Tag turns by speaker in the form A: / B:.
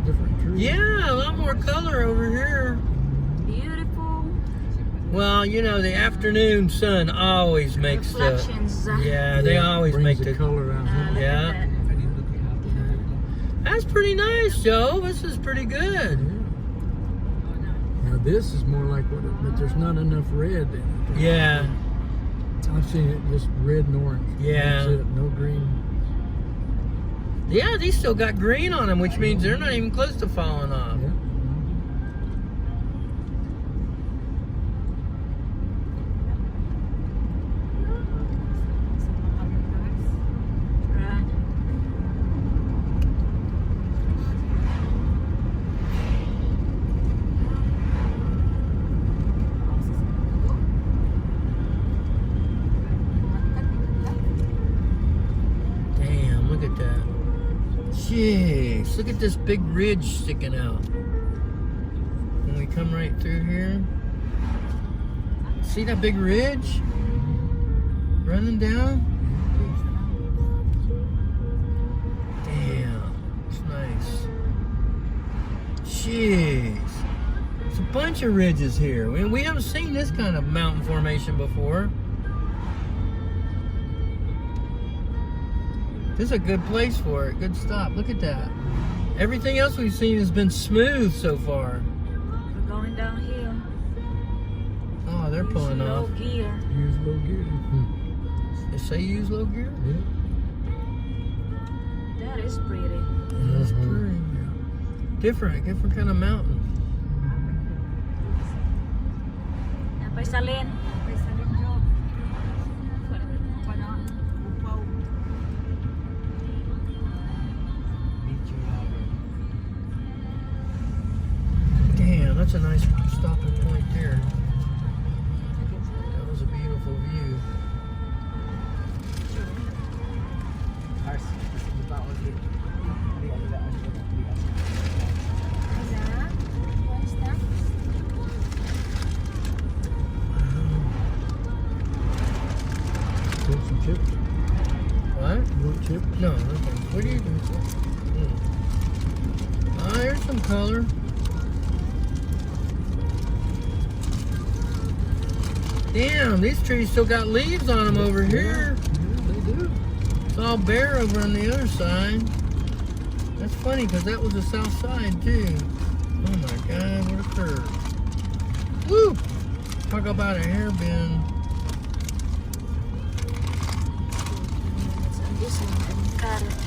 A: different trees.
B: Yeah, a lot more color over here.
C: Beautiful.
B: Well, you know, the afternoon sun always makes the...
C: Reflections.
B: Yeah, they always
A: brings
B: make
A: the
B: the...
A: color out.
C: Look
B: Yeah.
C: at that.
B: That's pretty nice, Joe. This is pretty good.
A: Now this is more like what, but there's not enough red in it.
B: Yeah.
A: I've seen it just red and orange.
B: Yeah.
A: That's it, no green.
B: Yeah, these still got green on them, which means they're not even close to falling off.
A: Yeah.
C: Right.
B: Damn, look at that. Jeez, look at this big ridge sticking out. When we come right through here. See that big ridge? Running down? Damn, it's nice. Jeez. It's a bunch of ridges here. We haven't seen this kind of mountain formation before. This is a good place for it. Good stop. Look at that. Everything else we've seen has been smooth so far.
C: We're going downhill.
B: Oh, they're pulling
C: Use low
B: off.
C: gear.
A: Use low gear.
B: They say use low gear?
A: Yeah.
C: That is pretty.
B: That's pretty. Different kind of mountain.
C: Napay salin.
B: Damn, that's a nice stopping point there. That was a beautiful view.
A: Want some chips?
B: What?
A: You want chips?
B: No, nothing. What do you do? Ah, there's some color. Damn, these trees still got leaves on them over here.
A: Yeah, they do.
B: It's all bare over on the other side. That's funny because that was the south side too. Oh my God, what a curve. Woo! Talk about a hairbend.
C: This one,